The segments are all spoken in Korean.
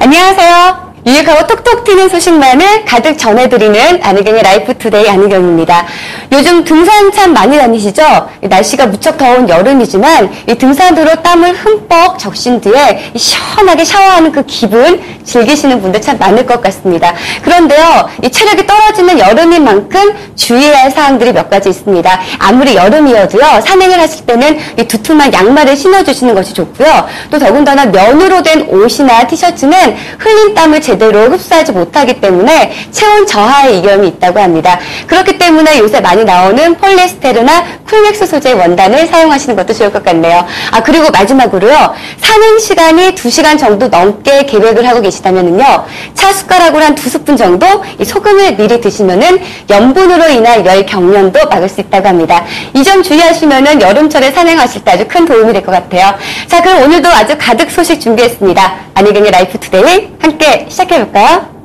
안녕하세요. 유익하고 톡톡 튀는 소식만을 가득 전해드리는 안희경의 라이프투데이 안희경입니다. 요즘 등산 참 많이 다니시죠? 날씨가 무척 더운 여름이지만 이 등산으로 땀을 흠뻑 적신 뒤에 시원하게 샤워하는 그 기분 즐기시는 분들 참 많을 것 같습니다. 그런데요, 이 체력이 떨어지는 여름인 만큼 주의해야 할 사항들이 몇 가지 있습니다. 아무리 여름이어도요, 산행을 하실 때는 이 두툼한 양말을 신어주시는 것이 좋고요. 또 더군다나 면으로 된 옷이나 티셔츠는 흘린 땀을 제대로 흡수하지 못하기 때문에 체온 저하의 위험이 있다고 합니다. 그렇기 때문에 요새 많이 나오는 폴리에스테르나 쿨맥스 소재의 원단을 사용하시는 것도 좋을 것 같네요. 그리고 마지막으로요, 산행 시간이 2시간 정도 넘게 계획을 하고 계시다면요, 차 숟가락으로 한 2스푼 정도 이 소금을 미리 드시면은 염분으로 인한 열 경련도 막을 수 있다고 합니다. 이 점 주의하시면은 여름철에 산행하실 때 아주 큰 도움이 될 것 같아요. 자, 그럼 오늘도 아주 가득 소식 준비했습니다. 안희경의 라이프투데이 함께 시작해볼까요?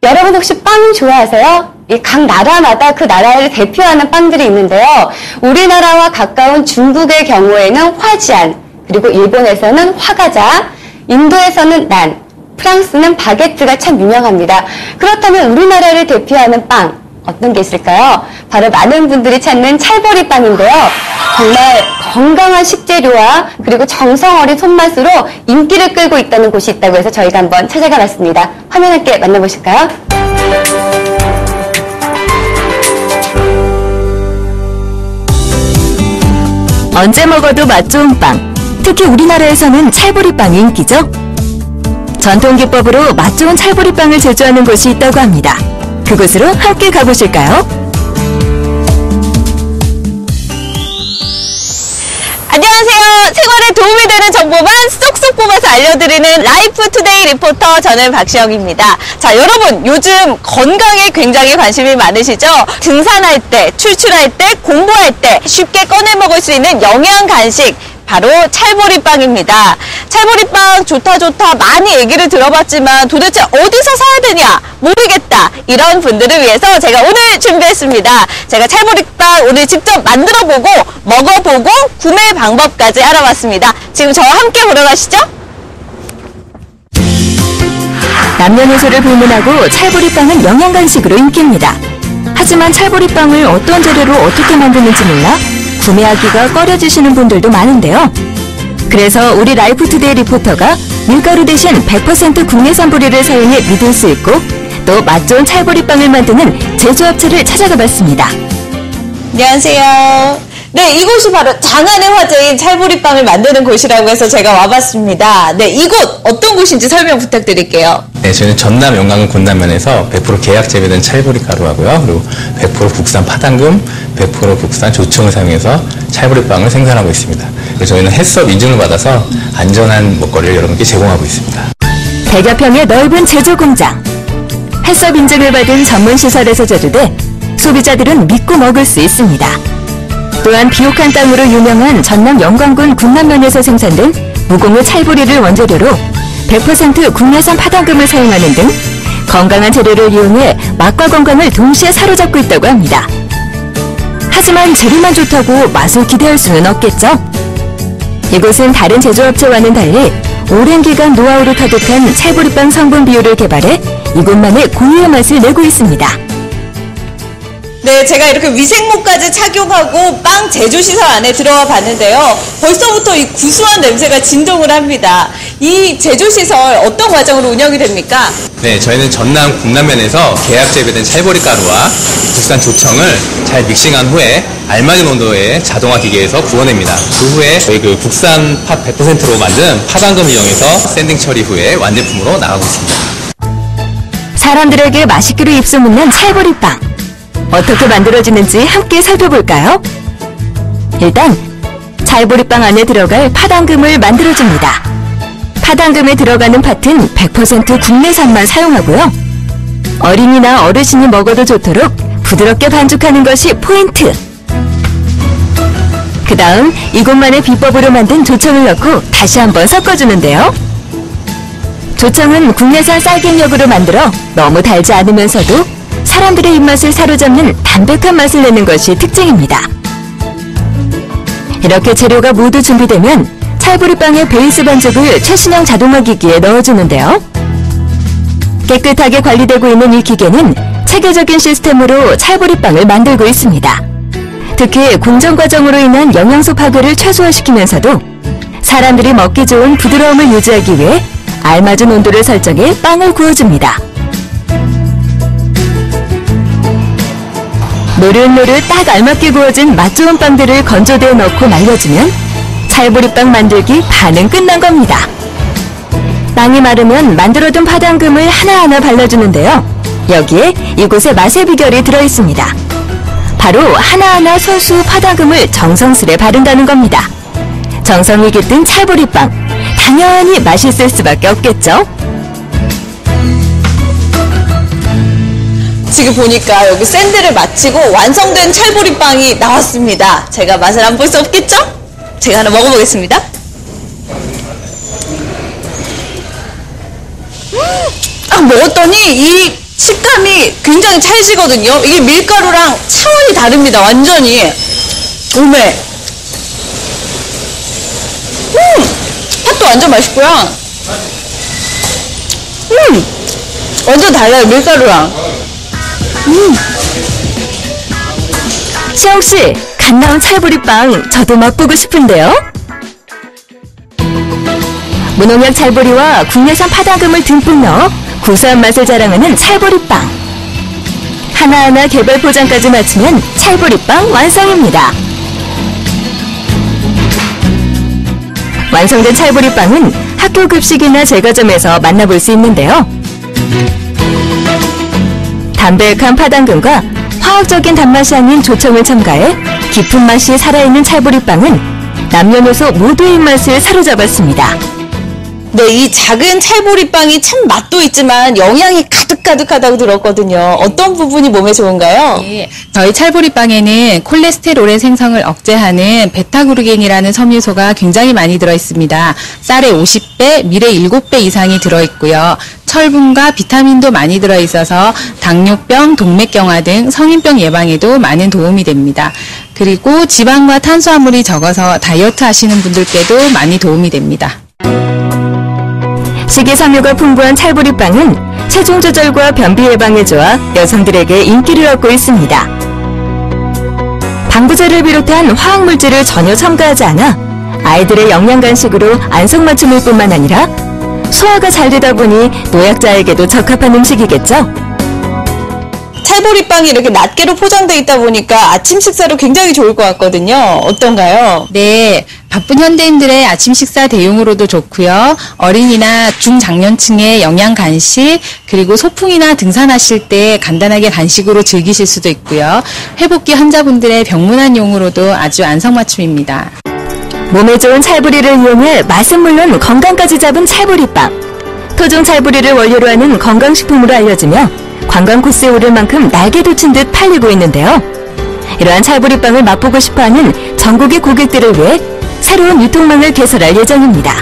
여러분 혹시 빵 좋아하세요? 각 나라마다 그 나라를 대표하는 빵들이 있는데요. 우리나라와 가까운 중국의 경우에는 화지안, 그리고 일본에서는 화과자, 인도에서는 난, 프랑스는 바게트가 참 유명합니다. 그렇다면 우리나라를 대표하는 빵, 어떤 게 있을까요? 바로 많은 분들이 찾는 찰보리빵인데요. 정말 건강한 식재료와 그리고 정성 어린 손맛으로 인기를 끌고 있다는 곳이 있다고 해서 저희가 한번 찾아가 봤습니다. 화면 함께 만나보실까요? 언제 먹어도 맛 좋은 빵, 특히 우리나라에서는 찰보리빵이 인기죠. 전통 기법으로 맛 좋은 찰보리빵을 제조하는 곳이 있다고 합니다. 그곳으로 함께 가보실까요? 안녕하세요. 생활에 도움이 되는 정보만 쏙쏙 뽑아서 알려드리는 라이프투데이 리포터, 저는 박시영입니다. 자, 여러분, 요즘 건강에 굉장히 관심이 많으시죠? 등산할 때, 출출할 때, 공부할 때 쉽게 꺼내 먹을 수 있는 영양 간식, 바로 찰보리빵입니다. 찰보리빵 좋다 많이 얘기를 들어봤지만 도대체 어디서 사야 되냐 모르겠다, 이런 분들을 위해서 제가 오늘 준비했습니다. 제가 찰보리빵 오늘 직접 만들어보고 먹어보고 구매 방법까지 알아봤습니다. 지금 저와 함께 보러 가시죠. 남녀노소를 불문하고 찰보리빵은 영양간식으로 인기입니다. 하지만 찰보리빵을 어떤 재료로 어떻게 만드는지 몰라 구매하기가 꺼려지시는 분들도 많은데요. 그래서 우리 라이프투데이 리포터가 밀가루 대신 100% 국내산 보리를 사용해 믿을 수 있고 또 맛 좋은 찰보리빵을 만드는 제조업체를 찾아가 봤습니다. 안녕하세요. 네, 이곳이 바로 장안의 화제인 찰보리빵을 만드는 곳이라고 해서 제가 와봤습니다. 네, 이곳 어떤 곳인지 설명 부탁드릴게요. 네, 저희는 전남 영광군 군남면에서 100% 계약 재배된 찰보리 가루하고요, 그리고 100% 국산 파당금, 100% 국산 조청을 사용해서 찰보리빵을 생산하고 있습니다. 그리고 저희는 햇섭 인증을 받아서 안전한 먹거리를 여러분께 제공하고 있습니다. 100여 평의 넓은 제조 공장, 햇섭 인증을 받은 전문 시설에서 제조돼 소비자들은 믿고 먹을 수 있습니다. 또한 비옥한 땅으로 유명한 전남 영광군 군남면에서 생산된 무공의 찰보리를 원재료로 100% 국내산 파당금을 사용하는 등 건강한 재료를 이용해 맛과 건강을 동시에 사로잡고 있다고 합니다. 하지만 재료만 좋다고 맛을 기대할 수는 없겠죠? 이곳은 다른 제조업체와는 달리 오랜 기간 노하우로 가득한 찰보리빵 성분 비율을 개발해 이곳만의 고유의 맛을 내고 있습니다. 네, 제가 이렇게 위생모까지 착용하고 빵 제조시설 안에 들어와 봤는데요. 벌써부터 이 구수한 냄새가 진동을 합니다. 이 제조시설 어떤 과정으로 운영이 됩니까? 네, 저희는 전남 군남면에서 계약 재배된 찰보리 가루와 국산 조청을 잘 믹싱한 후에 알맞은 온도의 자동화 기계에서 구워냅니다. 그 후에 저희 그 국산 팥 100%로 만든 파당금을 이용해서 샌딩 처리 후에 완제품으로 나가고 있습니다. 사람들에게 맛있기로 입소문난 찰보리빵. 어떻게 만들어지는지 함께 살펴볼까요? 일단 찰보리빵 안에 들어갈 파당금을 만들어줍니다. 파당금에 들어가는 팥은 100% 국내산만 사용하고요. 어린이나 어르신이 먹어도 좋도록 부드럽게 반죽하는 것이 포인트. 그 다음 이곳만의 비법으로 만든 조청을 넣고 다시 한번 섞어주는데요. 조청은 국내산 쌀갱역으로 만들어 너무 달지 않으면서도 사람들의 입맛을 사로잡는 담백한 맛을 내는 것이 특징입니다. 이렇게 재료가 모두 준비되면 찰보리빵의 베이스 반죽을 최신형 자동화 기기에 넣어주는데요. 깨끗하게 관리되고 있는 이 기계는 체계적인 시스템으로 찰보리빵을 만들고 있습니다. 특히 공정 과정으로 인한 영양소 파괴를 최소화시키면서도 사람들이 먹기 좋은 부드러움을 유지하기 위해 알맞은 온도를 설정해 빵을 구워줍니다. 노릇노릇 딱 알맞게 구워진 맛 좋은 빵들을 건조대에 넣고 말려주면 찰보리빵 만들기 반은 끝난 겁니다. 빵이 마르면 만들어둔 파당금을 하나하나 발라주는데요. 여기에 이곳의 맛의 비결이 들어있습니다. 바로 하나하나 손수 파당금을 정성스레 바른다는 겁니다. 정성이 깃든 찰보리빵, 당연히 맛있을 수밖에 없겠죠? 지금 보니까 여기 샌드를 마치고 완성된 찰보리빵이 나왔습니다. 제가 맛을 안 볼 수 없겠죠? 제가 하나 먹어보겠습니다. 먹었더니 이 식감이 굉장히 찰지거든요. 이게 밀가루랑 차원이 다릅니다. 완전히. 오메. 팥도 완전 맛있고요. 완전 달라요. 밀가루랑. 시영씨, 갓 나온 찰보리빵 저도 맛보고 싶은데요? 무농약 찰보리와 국내산 파당금을 듬뿍 넣어 구수한 맛을 자랑하는 찰보리빵. 하나하나 개발 포장까지 마치면 찰보리빵 완성입니다. 완성된 찰보리빵은 학교 급식이나 제과점에서 만나볼 수 있는데요. 담백한 파당금과 화학적인 단맛이 아닌 조청을 첨가해 깊은 맛이 살아있는 찰보리빵은 남녀노소 모두의 입맛을 사로잡았습니다. 네, 이 작은 찰보리빵이 참 맛도 있지만 영양이 가득가득하다고 들었거든요. 어떤 부분이 몸에 좋은가요? 예, 저희 찰보리빵에는 콜레스테롤의 생성을 억제하는 베타그루겐이라는 섬유소가 굉장히 많이 들어있습니다. 쌀의 50배, 밀의 7배 이상이 들어있고요. 철분과 비타민도 많이 들어있어서 당뇨병, 동맥경화 등 성인병 예방에도 많은 도움이 됩니다. 그리고 지방과 탄수화물이 적어서 다이어트 하시는 분들께도 많이 도움이 됩니다. 식이섬유가 풍부한 찰보리빵은 체중 조절과 변비 예방에 좋아 여성들에게 인기를 얻고 있습니다. 방부제를 비롯한 화학물질을 전혀 첨가하지 않아 아이들의 영양 간식으로 안성맞춤일 뿐만 아니라 소화가 잘 되다 보니 노약자에게도 적합한 음식이겠죠? 찰보리빵이 이렇게 낱개로 포장되어 있다 보니까 아침 식사로 굉장히 좋을 것 같거든요. 어떤가요? 네, 바쁜 현대인들의 아침 식사 대용으로도 좋고요. 어린이나 중장년층의 영양 간식, 그리고 소풍이나 등산하실 때 간단하게 간식으로 즐기실 수도 있고요. 회복기 환자분들의 병문안용으로도 아주 안성맞춤입니다. 몸에 좋은 찰보리를 이용해 맛은 물론 건강까지 잡은 찰보리빵. 토종 찰보리를 원료로 하는 건강식품으로 알려지며 관광 코스에 오를 만큼 날개 돋친 듯 팔리고 있는데요. 이러한 찰보리빵을 맛보고 싶어하는 전국의 고객들을 위해 새로운 유통망을 개설할 예정입니다.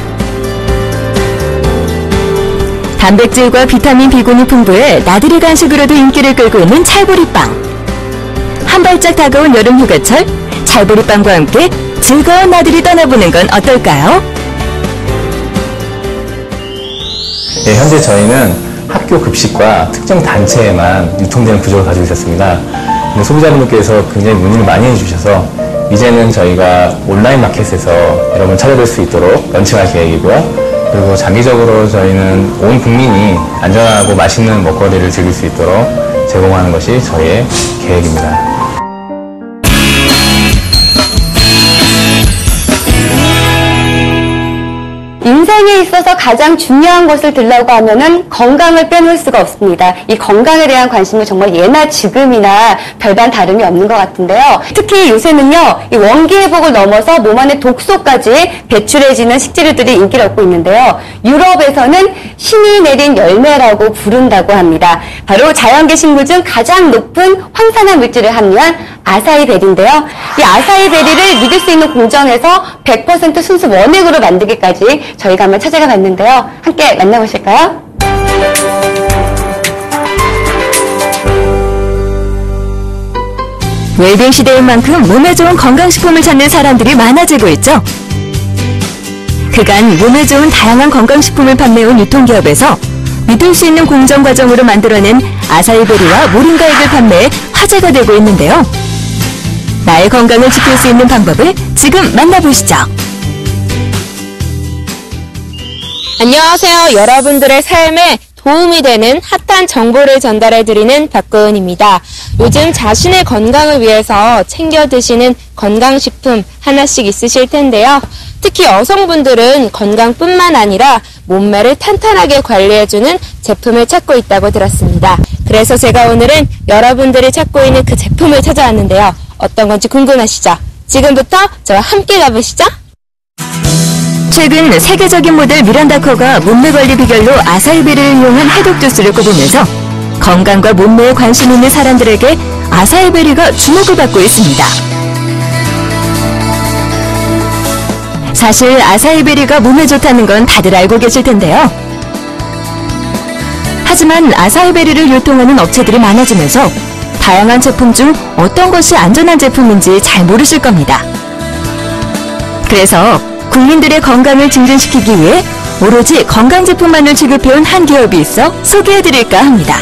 단백질과 비타민 B군이 풍부해 나들이 간식으로도 인기를 끌고 있는 찰보리빵. 한 발짝 다가온 여름 휴가철, 찰보리빵과 함께 즐거운 나들이 떠나보는 건 어떨까요? 네, 현재 저희는 학교 급식과 특정 단체에만 유통되는 구조를 가지고 있었습니다. 근데 소비자분들께서 굉장히 문의를 많이 해주셔서 이제는 저희가 온라인 마켓에서 여러분 찾아뵐 수 있도록 런칭할 계획이고요. 그리고 장기적으로 저희는 온 국민이 안전하고 맛있는 먹거리를 즐길 수 있도록 제공하는 것이 저희의 계획입니다. 인생에 있어서 가장 중요한 것을 들라고 하면은 건강을 빼놓을 수가 없습니다. 이 건강에 대한 관심은 정말 예나 지금이나 별반 다름이 없는 것 같은데요. 특히 요새는요, 이 원기 회복을 넘어서 몸 안에 독소까지 배출해지는 식재료들이 인기를 얻고 있는데요. 유럽에서는 신이 내린 열매라고 부른다고 합니다. 바로 자연계 식물 중 가장 높은 황산화 물질을 함유한 아사이베리인데요. 이 아사이베리를 믿을 수 있는 공정에서 100% 순수 원액으로 만들기까지 저희가 한번 찾아가 봤는데요. 함께 만나보실까요? 웰빙 시대인 만큼 몸에 좋은 건강식품을 찾는 사람들이 많아지고 있죠. 그간 몸에 좋은 다양한 건강식품을 판매해온 유통기업에서 믿을 수 있는 공정 과정으로 만들어낸 아사이베리와 모링가액을 판매해 화제가 되고 있는데요. 나의 건강을 지킬 수 있는 방법을 지금 만나보시죠. 안녕하세요. 여러분들의 삶에 도움이 되는 핫한 정보를 전달해드리는 박고은입니다. 요즘 자신의 건강을 위해서 챙겨 드시는 건강식품 하나씩 있으실 텐데요. 특히 여성분들은 건강뿐만 아니라 몸매를 탄탄하게 관리해주는 제품을 찾고 있다고 들었습니다. 그래서 제가 오늘은 여러분들이 찾고 있는 그 제품을 찾아왔는데요. 어떤 건지 궁금하시죠? 지금부터 저와 함께 가보시죠. 최근 세계적인 모델 미란다 커가 몸매 관리 비결로 아사이베리를 이용한 해독 주스를 꼽으면서 건강과 몸매에 관심 있는 사람들에게 아사이베리가 주목을 받고 있습니다. 사실 아사이베리가 몸에 좋다는 건 다들 알고 계실 텐데요. 하지만 아사이베리를 유통하는 업체들이 많아지면서 다양한 제품 중 어떤 것이 안전한 제품인지 잘 모르실 겁니다. 그래서 국민들의 건강을 증진시키기 위해 오로지 건강 제품만을 취급해온 한 기업이 있어 소개해드릴까 합니다.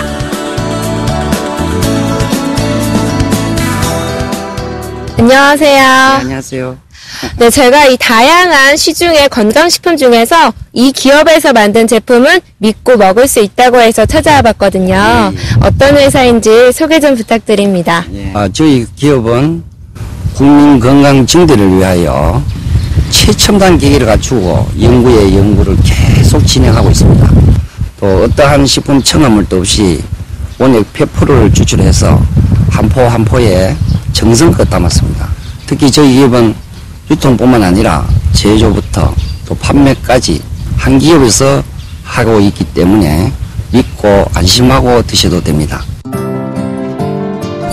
안녕하세요. 안녕하세요. 네, 제가 이 다양한 시중의 건강식품 중에서 이 기업에서 만든 제품은 믿고 먹을 수 있다고 해서 찾아와 봤거든요. 어떤 회사인지 소개 좀 부탁드립니다. 저희 기업은 국민 건강 증대를 위하여 최첨단 기기를 갖추고 연구에 연구를 계속 진행하고 있습니다. 또 어떠한 식품 첨가물도 없이 원액 100%를 추출해서 한 포 한 포에 정성껏 담았습니다. 특히 저희 기업은 유통뿐만 아니라 제조부터 또 판매까지 한 기업에서 하고 있기 때문에 믿고 안심하고 드셔도 됩니다.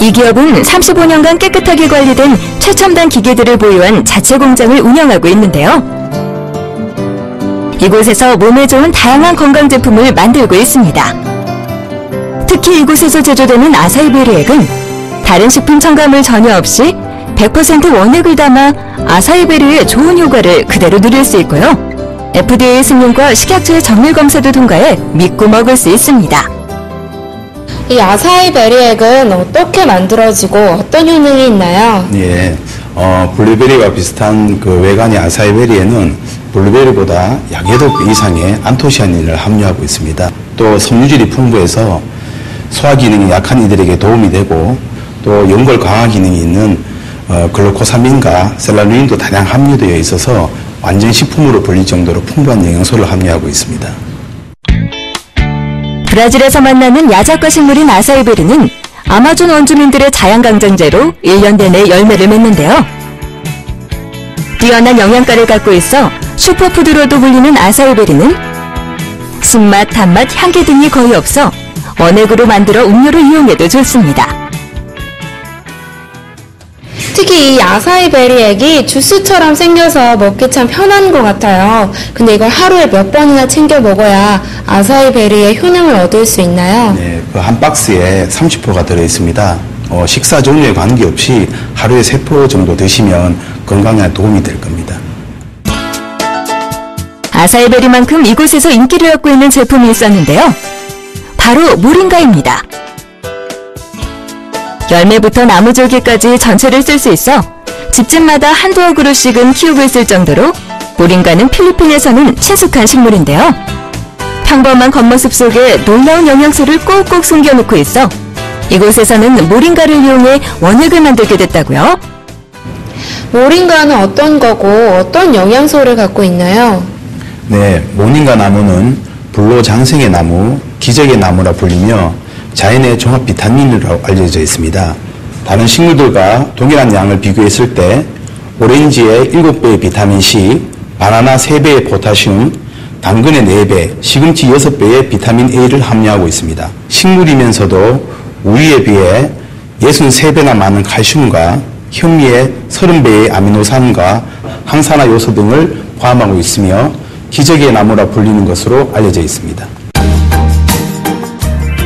이 기업은 35년간 깨끗하게 관리된 최첨단 기계들을 보유한 자체 공장을 운영하고 있는데요. 이곳에서 몸에 좋은 다양한 건강 제품을 만들고 있습니다. 특히 이곳에서 제조되는 아사이베리액은 다른 식품 첨가물 전혀 없이 100% 원액을 담아 아사이베리의 좋은 효과를 그대로 누릴 수 있고요. FDA 승인과 식약처의 정밀 검사도 통과해 믿고 먹을 수 있습니다. 이 아사이베리액은 어떻게 만들어지고 어떤 효능이 있나요? 예, 블루베리와 비슷한 그 외관의 아사이베리에는 블루베리보다 약 8배 이상의 안토시아닌을 함유하고 있습니다. 또 섬유질이 풍부해서 소화 기능이 약한 이들에게 도움이 되고 또 연골 강화 기능이 있는 글루코사민과 셀라루닌도 다량 함유되어 있어서 완전 식품으로 불릴 정도로 풍부한 영양소를 함유하고 있습니다. 브라질에서 만나는 야자과 식물인 아사이베리는 아마존 원주민들의 자연강장제로 1년 내내 열매를 맺는데요. 뛰어난 영양가를 갖고 있어 슈퍼푸드로도 불리는 아사이베리는 신맛, 단맛, 향기 등이 거의 없어 원액으로 만들어 음료를 이용해도 좋습니다. 특히 이 아사이베리액이 주스처럼 생겨서 먹기 참 편한 것 같아요. 근데 이걸 하루에 몇 번이나 챙겨 먹어야 아사이베리의 효능을 얻을 수 있나요? 네, 그 한 박스에 30포가 들어있습니다. 식사 종류에 관계없이 하루에 3포 정도 드시면 건강에 도움이 될 겁니다. 아사이베리만큼 이곳에서 인기를 얻고 있는 제품이 있었는데요. 바로 모링가입니다. 열매부터 나무줄기까지 전체를 쓸 수 있어 집집마다 한두어 그루씩은 키우고 있을 정도로 모링가는 필리핀에서는 친숙한 식물인데요. 평범한 겉모습 속에 놀라운 영양소를 꼭꼭 숨겨놓고 있어 이곳에서는 모링가를 이용해 원액을 만들게 됐다고요. 모링가는 어떤 거고 어떤 영양소를 갖고 있나요? 네, 모닝가 나무는 불로장생의 나무, 기적의 나무라 불리며 자연의 종합 비타민으로 알려져 있습니다. 다른 식물들과 동일한 양을 비교했을 때 오렌지의 7배의 비타민C, 바나나 3배의 포타슘, 당근의 4배, 시금치 6배의 비타민 A를 함유하고 있습니다. 식물이면서도 우유에 비해 63배나 많은 칼슘과 현미의 30배의 아미노산과 항산화 요소 등을 포함하고 있으며 기적의 나무라 불리는 것으로 알려져 있습니다.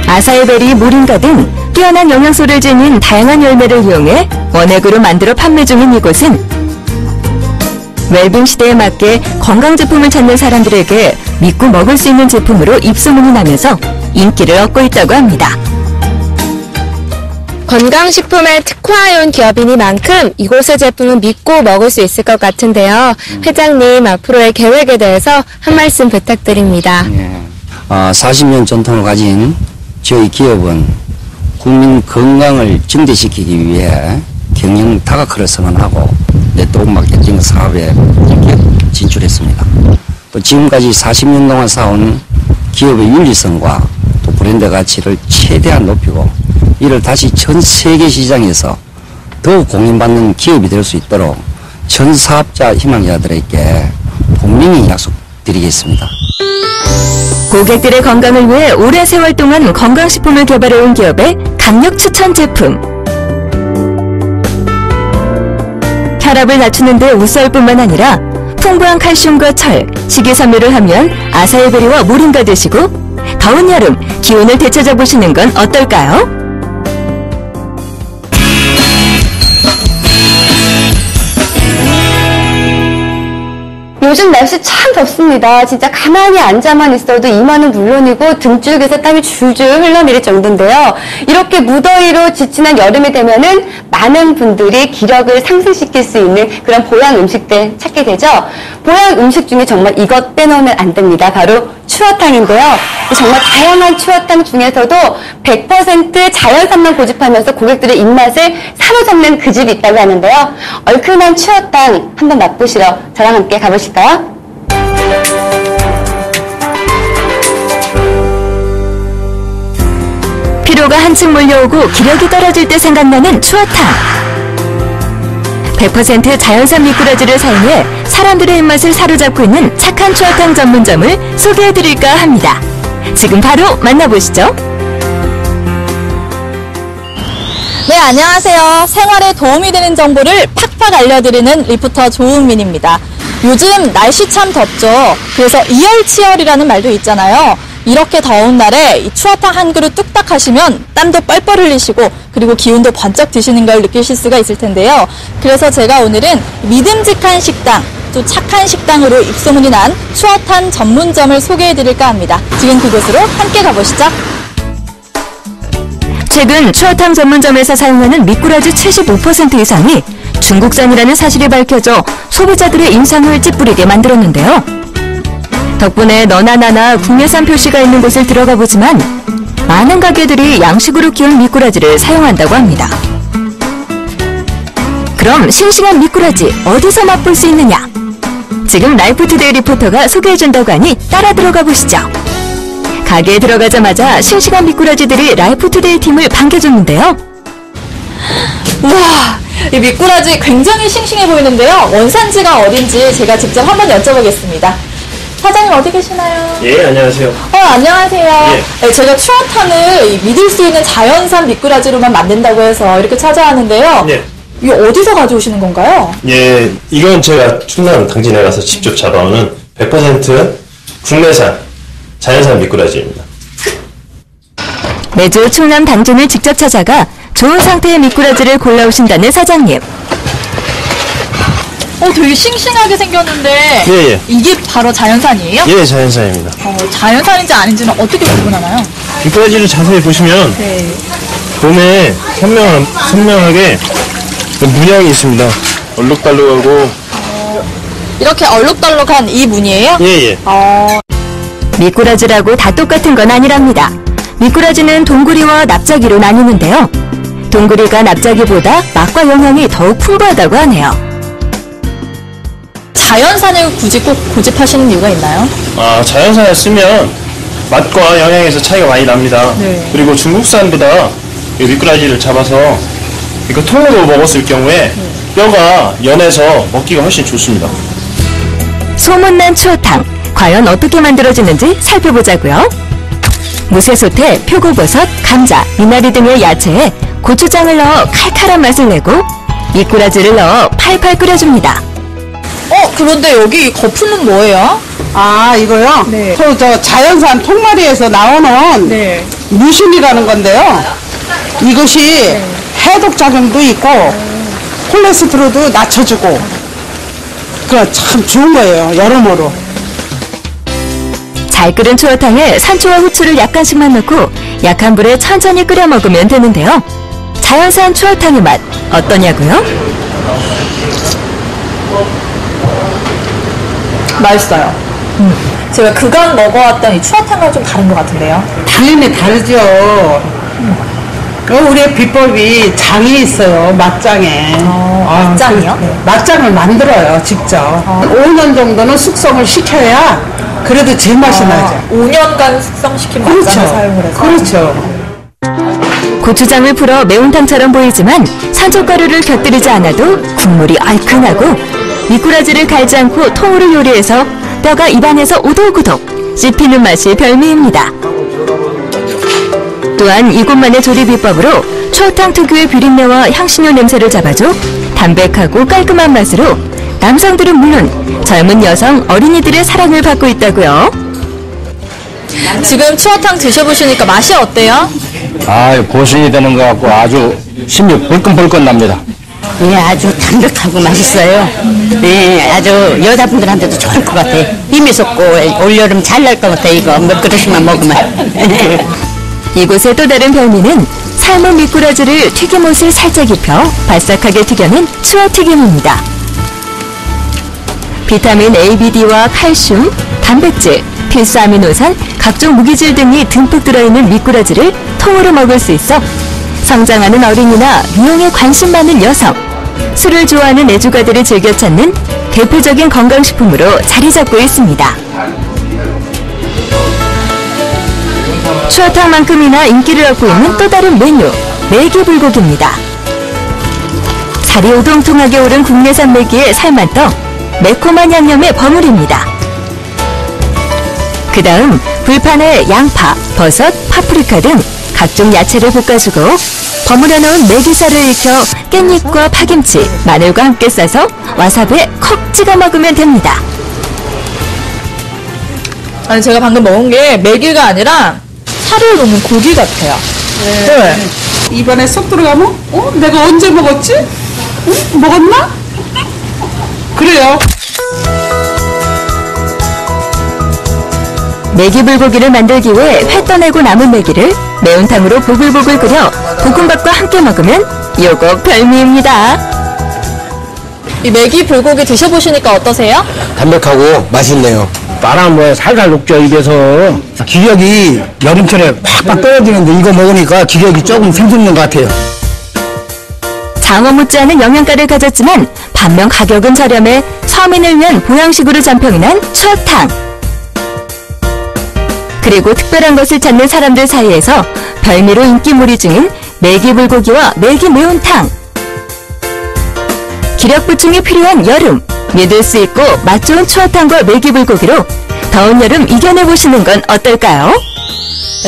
아사이베리, 모링가 등 뛰어난 영양소를 지닌 다양한 열매를 이용해 원액으로 만들어 판매 중인 이곳은 웰빙 시대에 맞게 건강제품을 찾는 사람들에게 믿고 먹을 수 있는 제품으로 입소문이 나면서 인기를 얻고 있다고 합니다. 건강식품에 특화해온 기업이니만큼 이곳의 제품은 믿고 먹을 수 있을 것 같은데요. 회장님, 앞으로의 계획에 대해서 한 말씀 부탁드립니다. 40년 전통을 가진 저희 기업은 국민 건강을 증대시키기 위해 경영 다각화를 선언하고 네트워크 마케팅 사업에 이렇게 진출했습니다. 또 지금까지 40년 동안 쌓아온 기업의 윤리성과 또 브랜드 가치를 최대한 높이고 이를 다시 전 세계 시장에서 더욱 공인받는 기업이 될 수 있도록 전 사업자 희망자들에게 분명히 약속드리겠습니다. 고객들의 건강을 위해 오랜 세월 동안 건강식품을 개발해온 기업의 강력 추천 제품. 혈압을 낮추는 데 우수할 뿐만 아니라 풍부한 칼슘과 철, 식이섬유를 함유한 아사이베리와 모링가 드시고 더운 여름 기온을 되찾아보시는 건 어떨까요? 요즘 날씨 참 덥습니다. 진짜 가만히 앉아만 있어도 이마는 물론이고 등 쪽에서 땀이 줄줄 흘러내릴 정도인데요. 이렇게 무더위로 지치는 여름이 되면은 많은 분들이 기력을 상승시킬 수 있는 그런 보양 음식들 찾게 되죠. 보양 음식 중에 정말 이것 빼놓으면 안 됩니다. 바로 추어탕인데요. 정말 다양한 추어탕 중에서도 100% 자연산만 고집하면서 고객들의 입맛을 사로잡는 그 집이 있다고 하는데요. 얼큰한 추어탕 한번 맛보시러 저랑 함께 가보실까요? 피로가 한층 몰려오고 기력이 떨어질 때 생각나는 추어탕. 100% 자연산 미꾸라지를 사용해 사람들의 입맛을 사로잡고 있는 착한 추어탕 전문점을 소개해드릴까 합니다. 지금 바로 만나보시죠. 네, 안녕하세요. 생활에 도움이 되는 정보를 팍팍 알려드리는 리포터 조은민입니다. 요즘 날씨 참 덥죠. 그래서 이열치열이라는 말도 있잖아요. 이렇게 더운 날에 이 추어탕 한 그릇 뚝딱 하시면 땀도 뻘뻘 흘리시고 그리고 기운도 번쩍 드시는 걸 느끼실 수가 있을 텐데요. 그래서 제가 오늘은 믿음직한 식당, 또 착한 식당으로 입소문이 난 추어탕 전문점을 소개해드릴까 합니다. 지금 그곳으로 함께 가보시죠. 최근 추어탕 전문점에서 사용하는 미꾸라지 75% 이상이 중국산이라는 사실이 밝혀져 소비자들의 인상을 찌푸리게 만들었는데요. 덕분에 너나 나나 국내산 표시가 있는 곳을 들어가 보지만 많은 가게들이 양식으로 키운 미꾸라지를 사용한다고 합니다. 그럼 싱싱한 미꾸라지 어디서 맛볼 수 있느냐? 지금 라이프투데이 리포터가 소개해준다고 하니 따라 들어가 보시죠. 가게에 들어가자마자 싱싱한 미꾸라지들이 라이프투데이 팀을 반겨줬는데요. 우와, 이 미꾸라지 굉장히 싱싱해 보이는데요. 원산지가 어딘지 제가 직접 한번 여쭤보겠습니다. 사장님 어디 계시나요? 예, 안녕하세요. 안녕하세요. 예. 네, 제가 추어탕을 믿을 수 있는 자연산 미꾸라지로만 만든다고 해서 이렇게 찾아왔는데요. 예. 이거 어디서 가져오시는 건가요? 예, 이건 제가 충남 당진에 가서 직접 잡아오는 100% 국내산 자연산 미꾸라지입니다. 매주 충남 당진을 직접 찾아가 좋은 상태의 미꾸라지를 골라오신다는 사장님. 되게 싱싱하게 생겼는데 예. 이게 바로 자연산이에요? 예, 자연산입니다. 자연산인지 아닌지는 어떻게 구분하나요? 미꾸라지를 자세히 보시면 네. 몸에 선명하게 문양이 있습니다. 얼룩달룩하고. 이렇게 얼룩덜룩한 이 무늬예요? 예. 미꾸라지라고 다 똑같은 건 아니랍니다. 미꾸라지는 동구리와 납작이로 나뉘는데요. 동구리가 납작이보다 맛과 영양이 더욱 풍부하다고 하네요. 자연산을 굳이 꼭 고집하시는 이유가 있나요? 자연산을 쓰면 맛과 영양에서 차이가 많이 납니다. 네. 그리고 중국산보다 이 미꾸라지를 잡아서 이거 통으로 먹었을 경우에 뼈가 연해서 먹기가 훨씬 좋습니다. 소문난 추어탕, 과연 어떻게 만들어지는지 살펴보자고요. 무쇠솥에 표고버섯, 감자, 미나리 등의 야채에 고추장을 넣어 칼칼한 맛을 내고 미꾸라지를 넣어 팔팔 끓여줍니다. 그런데 여기 거품은 뭐예요? 이거요? 네. 저 자연산 통마리에서 나오는 네. 무신이라는 건데요. 이것이 해독 작용도 있고 콜레스테롤도 낮춰주고 그 참 좋은 거예요. 여러모로. 잘 끓은 추어탕에 산초와 후추를 약간씩만 넣고 약한 불에 천천히 끓여 먹으면 되는데요. 자연산 추어탕의 맛 어떠냐고요? 맛있어요. 제가 그간 먹어왔던 이 추어탕과 좀 다른 것 같은데요. 당연히 다르죠. 우리의 비법이 장이 있어요. 맛장에. 맛장이요? 맛장을 만들어요. 직접. 5년 정도는 숙성을 시켜야 그래도 제맛이 나죠. 5년간 숙성시킨 맛장을 사용을 해서. 그렇죠. 고추장을 풀어 매운탕처럼 보이지만 산초가루를 곁들이지 않아도 국물이 얼큰하고 미꾸라지를 갈지 않고 통으로 요리해서 뼈가 입안에서 오독오독 씹히는 맛이 별미입니다. 또한 이곳만의 조리 비법으로 추어탕 특유의 비린내와 향신료 냄새를 잡아줘 담백하고 깔끔한 맛으로 남성들은 물론 젊은 여성, 어린이들의 사랑을 받고 있다고요. 지금 추어탕 드셔보시니까 맛이 어때요? 고순이 되는 것 같고 아주 심이 벌끈벌끈 납니다. 예, 아주 담백하고 맛있어요. 예, 아주 여자분들한테도 좋을 것 같아요. 힘이 솟고 올여름 잘 날 것 같아요. 이거 몇 그릇씩만 먹으면. 이곳의 또 다른 별미는 삶은 미꾸라지를 튀김옷을 살짝 입혀 바삭하게 튀겨낸 추어튀김입니다. 비타민 A, B, D와 칼슘, 단백질, 필수 아미노산, 각종 무기질 등이 듬뿍 들어있는 미꾸라지를 통으로 먹을 수 있어 성장하는 어린이나 미용에 관심 많은 여성, 술을 좋아하는 애주가들을 즐겨 찾는 대표적인 건강식품으로 자리 잡고 있습니다. 추어탕만큼이나 인기를 얻고 있는 또 다른 메뉴, 메기불고기입니다. 살이 오동통하게 오른 국내산 메기에 살만 떠 매콤한 양념에 버무립니다. 그 다음 불판에 양파, 버섯, 파프리카 등 각종 야채를 볶아주고 버무려 놓은 메기살을 익혀 깻잎과 파김치, 마늘과 함께 싸서 와사비에 콕 찍어 먹으면 됩니다. 아니 제가 방금 먹은 게 메기가 아니라 살을 넣는 고기 같아요. 네. 입안에 쏙 들어가면 내가 언제 먹었지? 먹었나? 그래요. 메기불고기를 만들기 위해 회 떠내고 남은 메기를 매운탕으로 보글보글 끓여 볶음밥과 함께 먹으면 요거 별미입니다. 이 메기 불고기 드셔보시니까 어떠세요? 담백하고 맛있네요. 바람 뭐에 살살 녹죠 입에서. 기력이 여름철에 팍팍 떨어지는데 이거 먹으니까 기력이 조금 생기는 것 같아요. 장어 못지않은 영양가를 가졌지만 반면 가격은 저렴해 서민을 위한 보양식으로 잔평이 난 추어탕. 그리고 특별한 것을 찾는 사람들 사이에서 별미로 인기몰이 중인 메기불고기와 메기매운탕. 기력 보충이 필요한 여름, 믿을 수 있고 맛 좋은 추어탕과 메기불고기로 더운 여름 이겨내보시는 건 어떨까요?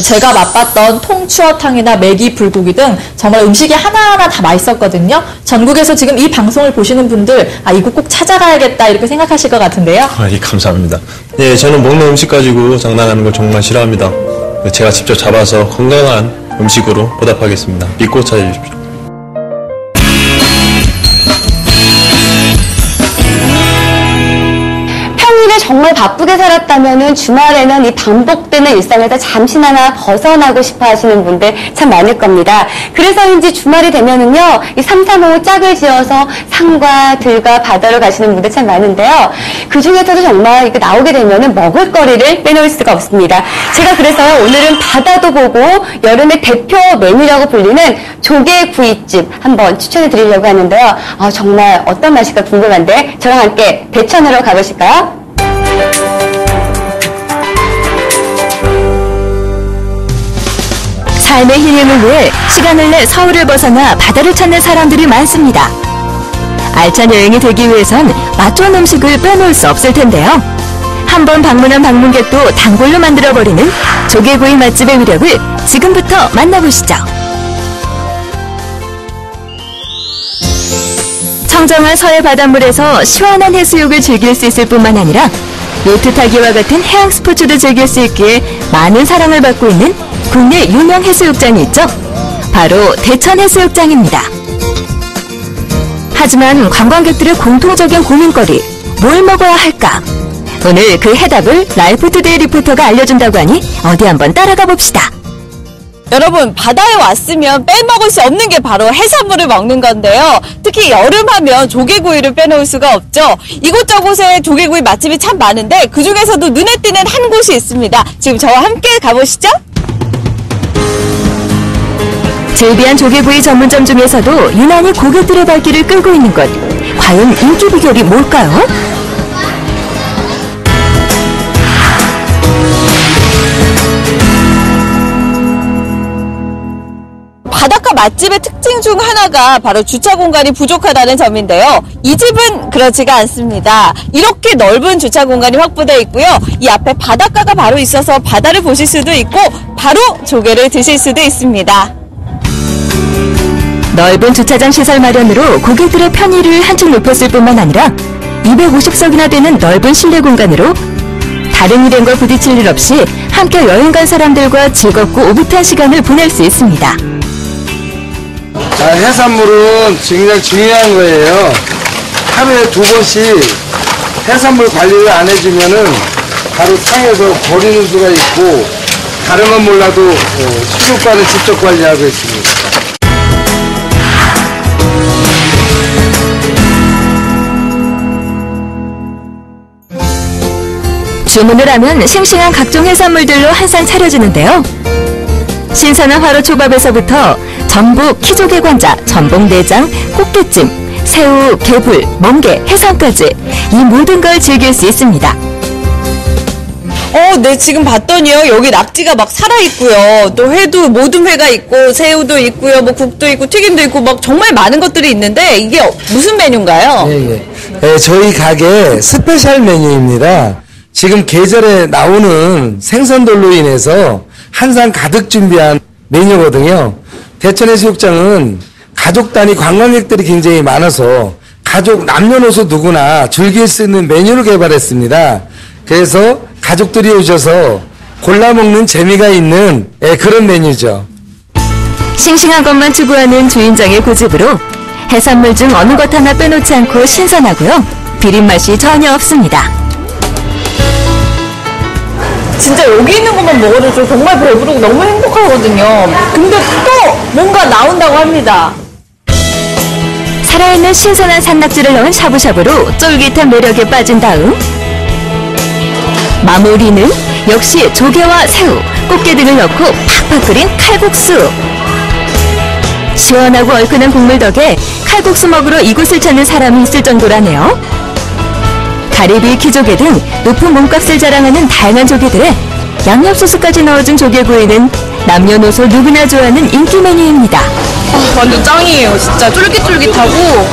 제가 맛봤던 통추어탕이나 메기 불고기 등 정말 음식이 하나하나 다 맛있었거든요. 전국에서 지금 이 방송을 보시는 분들 이거 꼭 찾아가야겠다 이렇게 생각하실 것 같은데요. 예, 감사합니다. 예, 저는 먹는 음식 가지고 장난하는 걸 정말 싫어합니다. 제가 직접 잡아서 건강한 음식으로 보답하겠습니다. 믿고 찾아주십시오. 정말 바쁘게 살았다면은 주말에는 이 반복되는 일상에서 잠시나마 벗어나고 싶어 하시는 분들 참 많을 겁니다. 그래서인지 주말이 되면은요, 이 3, 4, 5 짝을 지어서 산과 들과 바다로 가시는 분들 참 많은데요. 그 중에서도 정말 이렇게 나오게 되면은 먹을거리를 빼놓을 수가 없습니다. 제가 그래서요, 오늘은 바다도 보고 여름의 대표 메뉴라고 불리는 조개구이집 한번 추천해 드리려고 하는데요. 정말 어떤 맛일까 궁금한데 저랑 함께 대천으로 가보실까요? 삶의 힐링을 위해 시간을 내 서울을 벗어나 바다를 찾는 사람들이 많습니다. 알찬 여행이 되기 위해선 맛 좋은 음식을 빼놓을 수 없을 텐데요. 한번 방문한 방문객도 단골로 만들어버리는 조개구이 맛집의 위력을 지금부터 만나보시죠. 청정한 서해 바닷물에서 시원한 해수욕을 즐길 수 있을 뿐만 아니라 요트 타기와 같은 해양 스포츠도 즐길 수 있기에 많은 사랑을 받고 있는 국내 유명 해수욕장이 있죠. 바로 대천해수욕장입니다. 하지만 관광객들의 공통적인 고민거리, 뭘 먹어야 할까? 오늘 그 해답을 라이프투데이 리포터가 알려준다고 하니 어디 한번 따라가 봅시다. 여러분, 바다에 왔으면 빼먹을 수 없는 게 바로 해산물을 먹는 건데요. 특히 여름하면 조개구이를 빼놓을 수가 없죠. 이곳저곳에 조개구이 맛집이 참 많은데 그중에서도 눈에 띄는 한 곳이 있습니다. 지금 저와 함께 가보시죠. 즐비한 조개구이 전문점 중에서도 유난히 고객들의 발길을 끌고 있는 것, 과연 인기 비결이 뭘까요? 바닷가 맛집의 특징 중 하나가 바로 주차 공간이 부족하다는 점인데요. 이 집은 그렇지가 않습니다. 이렇게 넓은 주차 공간이 확보되어 있고요. 이 앞에 바닷가가 바로 있어서 바다를 보실 수도 있고 바로 조개를 드실 수도 있습니다. 넓은 주차장 시설 마련으로 고객들의 편의를 한층 높였을 뿐만 아니라 250석이나 되는 넓은 실내 공간으로 다른 일행과 부딪힐 일 없이 함께 여행 간 사람들과 즐겁고 오붓한 시간을 보낼 수 있습니다. 자, 해산물은 굉장히 중요한 거예요. 하루에 2번씩 해산물 관리를 안 해주면은 바로 상해서 버리는 수가 있고, 다른 건 몰라도 수족관을 직접 관리하고 있습니다. 주문을 하면 싱싱한 각종 해산물들로 한 상 차려지는데요. 신선한 화로 초밥에서부터 전복, 키조개 관자, 전복 내장, 꽃게찜, 새우, 개불, 멍게, 해삼까지 이 모든 걸 즐길 수 있습니다. 네, 지금 봤더니요. 여기 낙지가 막 살아있고요. 또 회도, 모든 회가 있고, 새우도 있고요. 뭐 국도 있고, 튀김도 있고, 막 정말 많은 것들이 있는데, 이게 무슨 메뉴인가요? 저희 가게 스페셜 메뉴입니다. 지금 계절에 나오는 생선들로 인해서 한 상 가득 준비한 메뉴거든요. 대천해수욕장은 가족 단위 관광객들이 굉장히 많아서 가족 남녀노소 누구나 즐길 수 있는 메뉴를 개발했습니다. 그래서 가족들이 오셔서 골라 먹는 재미가 있는 그런 메뉴죠. 싱싱한 것만 추구하는 주인장의 고집으로 해산물 중 어느 것 하나 빼놓지 않고 신선하고요. 비린 맛이 전혀 없습니다. 진짜 여기 있는 것만 먹어도 저 정말 배부르고 너무 행복하거든요. 근데 또 뭔가 나온다고 합니다. 살아있는 신선한 산낙지를 넣은 샤브샤브로 쫄깃한 매력에 빠진 다음 마무리는 역시 조개와 새우, 꽃게 등을 넣고 팍팍 끓인 칼국수. 시원하고 얼큰한 국물 덕에 칼국수 먹으러 이곳을 찾는 사람이 있을 정도라네요. 가리비, 키조개 등 높은 몸값을 자랑하는 다양한 조개들에 양념소스까지 넣어준 조개구이는 남녀노소 누구나 좋아하는 인기 메뉴입니다. 완전 짱이에요. 진짜 쫄깃쫄깃하고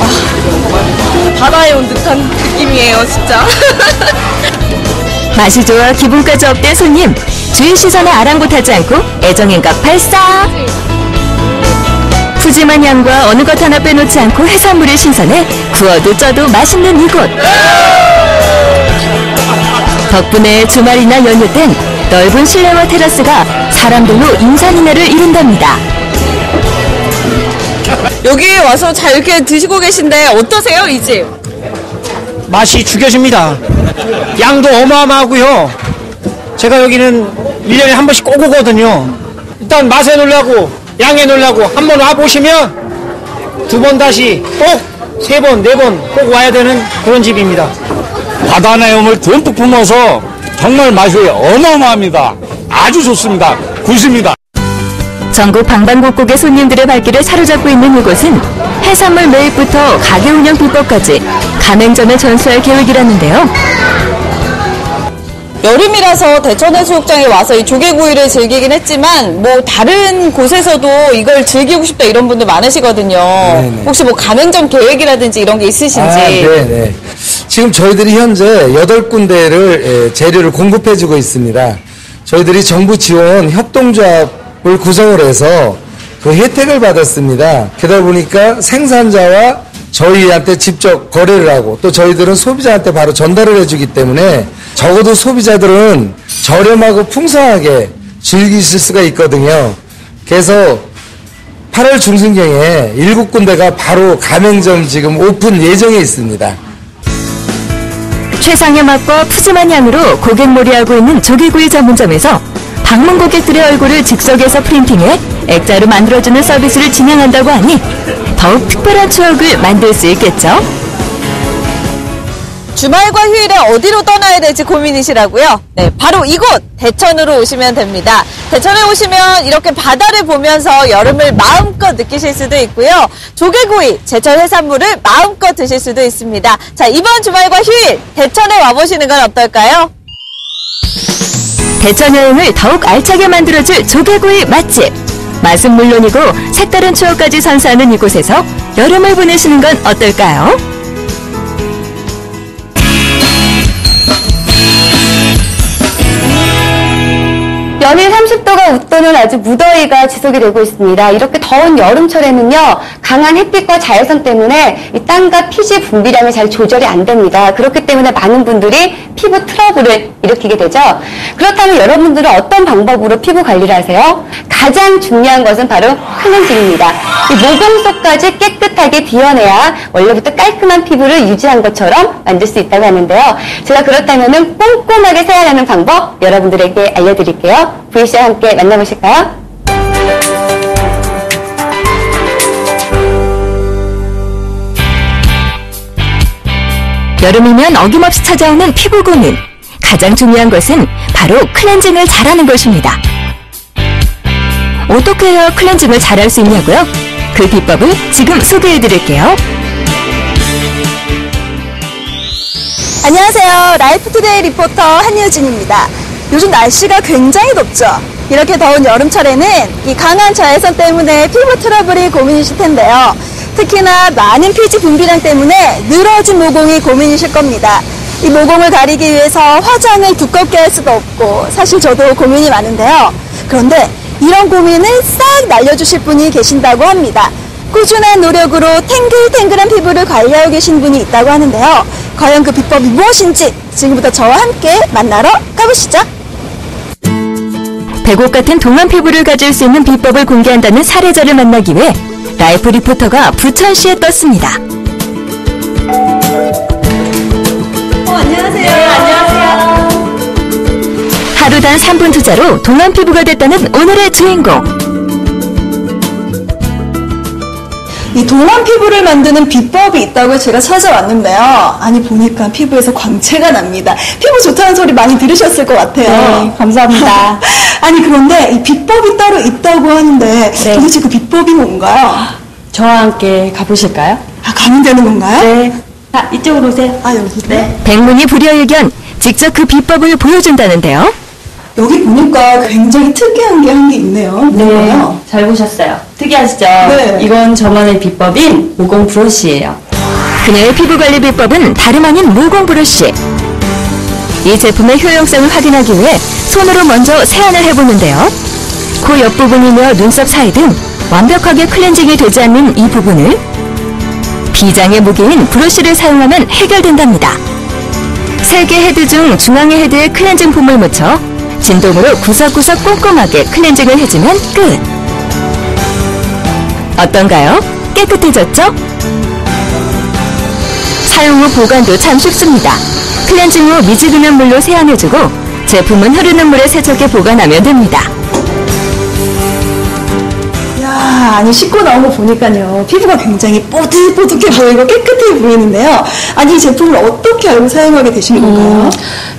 바다에 온 듯한 느낌이에요. 진짜. 맛이 좋아 기분까지 업된 손님, 주인 시선에 아랑곳하지 않고 애정행각 발사! 푸짐한 향과 어느 것 하나 빼놓지 않고 해산물이 신선해 구워도 쪄도 맛있는 이곳. 덕분에 주말이나 연휴 땐 넓은 실내와 테라스가 사람들로 인산인해를 이룬답니다. 여기 와서 잘 이렇게 드시고 계신데 어떠세요, 이 집? 맛이 죽여줍니다. 양도 어마어마하고요. 제가 여기는 1년에 한 번씩 꼭 오거든요. 일단 맛에 놀라고 양에 놀라고 한 번 와보시면 2번 다시 꼭 3번, 4번 꼭 와야 되는 그런 집입니다. 바다 내음을 듬뿍 품어서 정말 맛이 어마어마합니다. 아주 좋습니다. 굿입니다. 전국 방방곡곡의 손님들의 발길을 사로잡고 있는 이곳은 해산물 매입부터 가게 운영 비법까지 가맹점에 전수할 계획이라는데요. 여름이라서 대천해수욕장에 와서 이 조개구이를 즐기긴 했지만 뭐 다른 곳에서도 이걸 즐기고 싶다 이런 분들 많으시거든요. 네네. 혹시 뭐 가맹점 계획이라든지 이런 게 있으신지? 네네. 지금 저희들이 현재 8군데를 재료를 공급해주고 있습니다. 저희들이 정부 지원 협동조합을 구성을 해서 그 혜택을 받았습니다. 그러다 보니까 생산자와 저희한테 직접 거래를 하고 또 저희들은 소비자한테 바로 전달을 해주기 때문에 적어도 소비자들은 저렴하고 풍성하게 즐기실 수가 있거든요. 그래서 8월 중순경에 7군데가 바로 가맹점 지금 오픈 예정에 있습니다. 최상의 맛과 푸짐한 향으로 고객몰이하고 있는 조개구이 전문점에서 방문 고객들의 얼굴을 즉석에서 프린팅해 액자로 만들어주는 서비스를 진행한다고 하니 더욱 특별한 추억을 만들 수 있겠죠? 주말과 휴일에 어디로 떠나야 될지 고민이시라고요? 네, 바로 이곳 대천으로 오시면 됩니다. 대천에 오시면 이렇게 바다를 보면서 여름을 마음껏 느끼실 수도 있고요. 조개구이, 제철 해산물을 마음껏 드실 수도 있습니다. 자, 이번 주말과 휴일 대천에 와보시는 건 어떨까요? 대천 여행을 더욱 알차게 만들어줄 조개구이 맛집. 맛은 물론이고 색다른 추억까지 선사하는 이곳에서 여름을 보내시는 건 어떨까요? 연일 30도가 웃도는 아주 무더위가 지속이 되고 있습니다. 이렇게 더운 여름철에는요, 강한 햇빛과 자외선 때문에 이 땀과 피지 분비량이 잘 조절이 안 됩니다. 그렇기 때문에 많은 분들이 피부 트러블을 일으키게 되죠. 그렇다면 여러분들은 어떤 방법으로 피부 관리를 하세요? 가장 중요한 것은 바로 클렌징입니다. 이 모공 속까지 깨끗하게 비워내야 원래부터 깔끔한 피부를 유지한 것처럼 만들 수 있다고 하는데요. 제가 그렇다면 꼼꼼하게 세안하는 방법 여러분들에게 알려드릴게요. VC와 함께 만나보실까요? 여름이면 어김없이 찾아오는 피부 고민. 가장 중요한 것은 바로 클렌징을 잘하는 것입니다. 어떻게 해야 클렌징을 잘할 수 있냐고요? 그 비법을 지금 소개해드릴게요. 안녕하세요. 라이프투데이 리포터 한유진입니다. 요즘 날씨가 굉장히 덥죠. 이렇게 더운 여름철에는 이 강한 자외선 때문에 피부 트러블이 고민이실 텐데요. 특히나 많은 피지 분비량 때문에 늘어진 모공이 고민이실 겁니다. 이 모공을 가리기 위해서 화장을 두껍게 할 수도 없고 사실 저도 고민이 많은데요. 그런데 이런 고민을 싹 날려주실 분이 계신다고 합니다. 꾸준한 노력으로 탱글탱글한 피부를 관리하고 계신 분이 있다고 하는데요. 과연 그 비법이 무엇인지 지금부터 저와 함께 만나러 가보시죠. 백옥 같은 동안 피부를 가질 수 있는 비법을 공개한다는 사례자를 만나기 위해 라이프 리포터가 부천시에 떴습니다. 안녕하세요. 네, 안녕하세요. 하루 단 3분 투자로 동안 피부가 됐다는 오늘의 주인공. 이 동안 피부를 만드는 비법이 있다고 제가 찾아왔는데요. 아니 보니까 피부에서 광채가 납니다. 피부 좋다는 소리 많이 들으셨을 것 같아요. 네, 감사합니다. 아니 그런데 이 비법이 따로 있다고 하는데 도대체 그 비법이 뭔가요? 저와 함께 가보실까요? 아, 가면 되는 건가요? 네. 자, 이쪽으로 오세요. 아, 여기. 네. 백문이 불여일견, 직접 그 비법을 보여준다는데요. 여기 보니까 굉장히 특이한 게 한 게 있네요. 뭐예요? 잘 보셨어요. 특이하시죠? 네. 이건 저만의 비법인 모공 브러쉬예요. 그녀의 피부 관리 비법은 다름 아닌 모공 브러쉬. 이 제품의 효용성을 확인하기 위해 손으로 먼저 세안을 해보는데요. 코 옆부분이며 눈썹 사이 등 완벽하게 클렌징이 되지 않는 이 부분을 비장의 무기인 브러쉬를 사용하면 해결된답니다. 3개 헤드 중 중앙의 헤드에 클렌징 폼을 묻혀 진동으로 구석구석 꼼꼼하게 클렌징을 해주면 끝! 어떤가요? 깨끗해졌죠? 사용 후 보관도 참 쉽습니다. 클렌징 후 미지근한 물로 세안해주고 제품은 흐르는 물에 세척해 보관하면 됩니다. 야, 아니 씻고 나온 거 보니까요. 피부가 굉장히 뽀득뽀득해 보이고 깨끗해 보이는데요. 아니 이 제품을 어떻게 알고 사용하게 되신 건가요?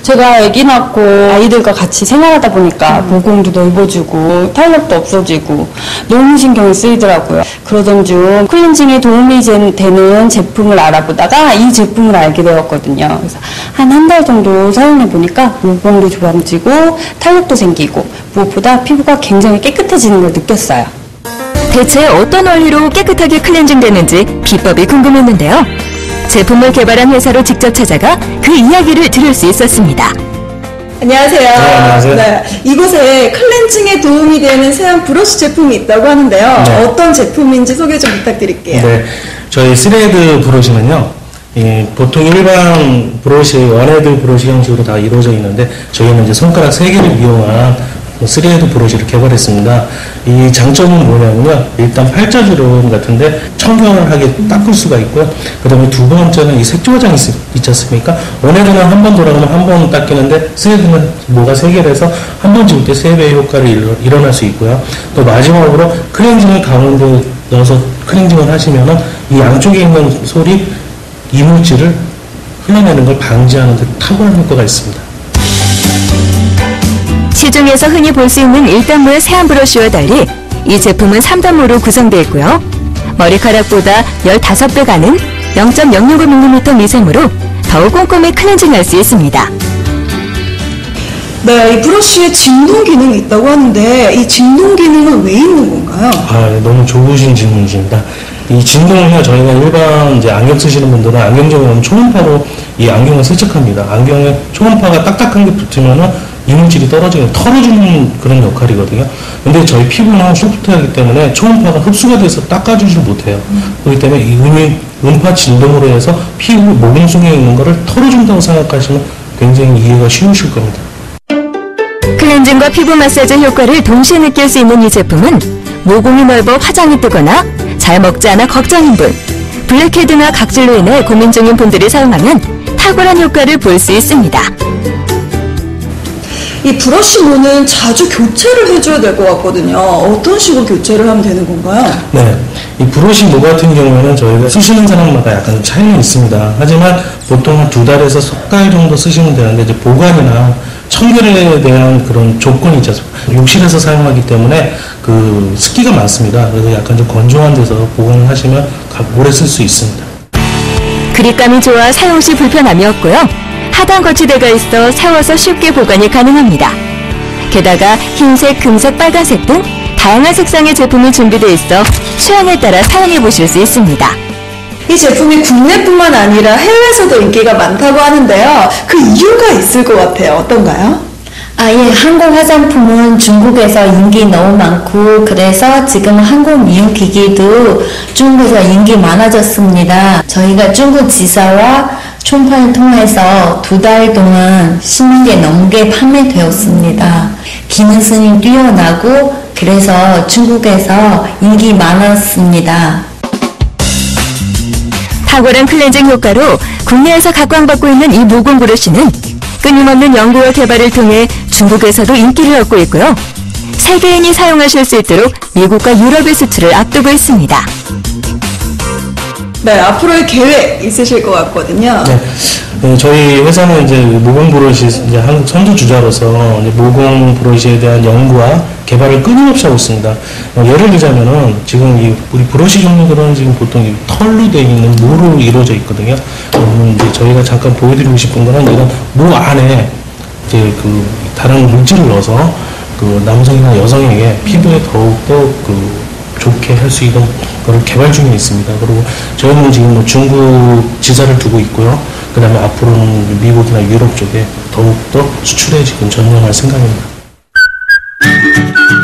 제가 아기 낳고 아이들과 같이 생활하다 보니까 모공도 넓어지고 탄력도 없어지고 너무 신경이 쓰이더라고요. 그러던 중 클렌징에 도움이 되는 제품을 알아보다가 이 제품을 알게 되었거든요. 그래서 한 달 정도 사용해 보니까 모공도 좋아지고 탄력도 생기고 무엇보다 피부가 굉장히 깨끗해지는 걸 느꼈어요. 대체 어떤 원리로 깨끗하게 클렌징 되는지 비법이 궁금했는데요. 제품을 개발한 회사로 직접 찾아가 그 이야기를 들을 수 있었습니다. 안녕하세요. 네, 안녕하세요. 네, 이곳에 클렌징에 도움이 되는 세안 브러쉬 제품이 있다고 하는데요. 네. 어떤 제품인지 소개 좀 부탁드릴게요. 네, 저희 스레드 브러쉬는요, 보통 일반 브러쉬, 원헤드 브러쉬 형식으로 다 이루어져 있는데, 저희는 이제 손가락 3개를 이용한 3헤드 브러쉬를 개발했습니다. 이 장점은 뭐냐면요. 일단 팔자주름 같은데 청결하게 닦을 수가 있고요. 그 다음에 두 번째는 이 색조 화장이 있지 않습니까? 원헤드는 한 번 돌아가면 한 번 닦이는데 3헤드는 뭐가 3개라서 한 번 지울 때 3배의 효과를 일어날 수 있고요. 또 마지막으로 클렌징을 가운데 넣어서 클렌징을 하시면은 이 양쪽에 있는 솔이 이물질을 흘러내는 걸 방지하는 데 탁월한 효과가 있습니다. 시중에서 흔히 볼 수 있는 1단모의 세안 브러쉬와 달리 이 제품은 3단모로 구성되어 있고요. 머리카락보다 15배 가는 0.065mm 미세모로 더욱 꼼꼼히 클렌징할 수 있습니다. 네, 이 브러쉬에 진동 기능이 있다고 하는데 이 진동 기능은 왜 있는 건가요? 네, 너무 좋으신 질문이십니다. 이 진동은요, 저희가 일반 이제 안경 쓰시는 분들은 안경적으로는 초음파로 이 안경을 세척합니다. 안경에 초음파가 딱딱한 게 붙으면은 이물질이 떨어지는, 털어주는 그런 역할이거든요. 근데 저희 피부는 소프트하기 때문에 초음파가 흡수가 돼서 닦아주지 못해요. 그렇기 때문에 이 음파 진동으로 해서 피부 모공속에 있는 거를 털어준다고 생각하시면 굉장히 이해가 쉬우실 겁니다. 클렌징과 피부 마사지 효과를 동시에 느낄 수 있는 이 제품은 모공이 넓어 화장이 뜨거나 잘 먹지 않아 걱정인 분, 블랙헤드나 각질로 인해 고민 중인 분들이 사용하면 탁월한 효과를 볼 수 있습니다. 이 브러쉬 모는 자주 교체를 해줘야 될 것 같거든요. 어떤 식으로 교체를 하면 되는 건가요? 네, 이 브러쉬 모 같은 경우에는 저희가 쓰시는 사람마다 약간 차이는 있습니다. 하지만 보통 한 2달에서 석 달 정도 쓰시면 되는데 이제 보관이나 청결에 대한 그런 조건이 있지 않습니까? 욕실에서 사용하기 때문에 그 습기가 많습니다. 그래서 약간 좀 건조한 데서 보관을 하시면 오래 쓸 수 있습니다. 그립감이 좋아 사용 시 불편함이 없고요. 하단 거치대가 있어 세워서 쉽게 보관이 가능합니다. 게다가 흰색, 금색, 빨간색 등 다양한 색상의 제품이 준비되어 있어 취향에 따라 사용해 보실 수 있습니다. 이 제품이 국내뿐만 아니라 해외에서도 인기가 많다고 하는데요. 그 이유가 있을 것 같아요. 어떤가요? 예, 한국 화장품은 중국에서 인기 너무 많고 그래서 지금 한국 미용기기도 중국에서 인기 많아졌습니다. 저희가 중국 지사와 총판을 통해서 2달 동안 10만 개 넘게 판매되었습니다. 기능성이 뛰어나고 그래서 중국에서 인기 많았습니다. 탁월한 클렌징 효과로 국내에서 각광받고 있는 이 모공 브러쉬는 끊임없는 연구와 개발을 통해 중국에서도 인기를 얻고 있고요. 세계인이 사용하실 수 있도록 미국과 유럽의 수출을 앞두고 있습니다. 네, 앞으로의 계획 있으실 것 같거든요. 네, 저희 회사는 이제 모공 브러쉬 이제 한국 선두 주자로서 이제 모공 브러쉬에 대한 연구와 개발을 끊임없이 하고 있습니다. 예를 들자면은 지금 우리 브러쉬 종류들은 지금 보통 이 털로 되어 있는 모로 이루어져 있거든요. 이제 저희가 잠깐 보여드리고 싶은 거는 이런 모 안에 이제 그 다른 물질을 넣어서 그 남성이나 여성에게 피부에 더욱더 좋게 할 수 있는 그런 개발 중에 있습니다. 그리고 저희는 지금 중국 지사를 두고 있고요. 그 다음에 앞으로는 미국이나 유럽 쪽에 더욱더 수출에 지금 전념할 생각입니다.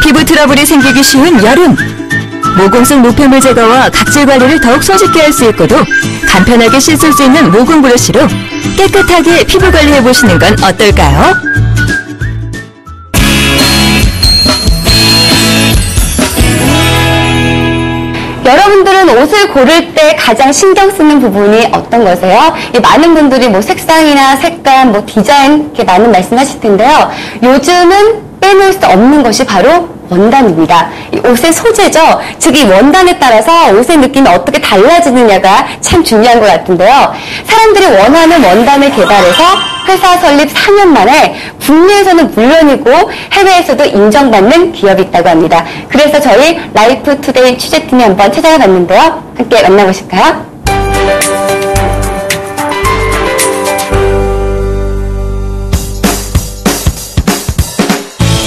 피부 트러블이 생기기 쉬운 여름. 모공 속 노폐물 제거와 각질 관리를 더욱 손쉽게 할 수 있고도 간편하게 씻을 수 있는 모공 브러쉬로 깨끗하게 피부 관리해보시는 건 어떨까요? 여러분들은 옷을 고를 때 가장 신경 쓰는 부분이 어떤 거세요? 많은 분들이 뭐 색상이나 색감, 뭐 디자인 이렇게 많은 말씀하실 텐데요. 요즘은 빼놓을 수 없는 것이 바로 원단입니다. 이 옷의 소재죠. 즉 이 원단에 따라서 옷의 느낌이 어떻게 달라지느냐가 참 중요한 것 같은데요. 사람들이 원하는 원단을 개발해서 회사 설립 4년 만에 국내에서는 물론이고 해외에서도 인정받는 기업이 있다고 합니다. 그래서 저희 라이프투데이 취재팀이 한번 찾아가 봤는데요. 함께 만나보실까요?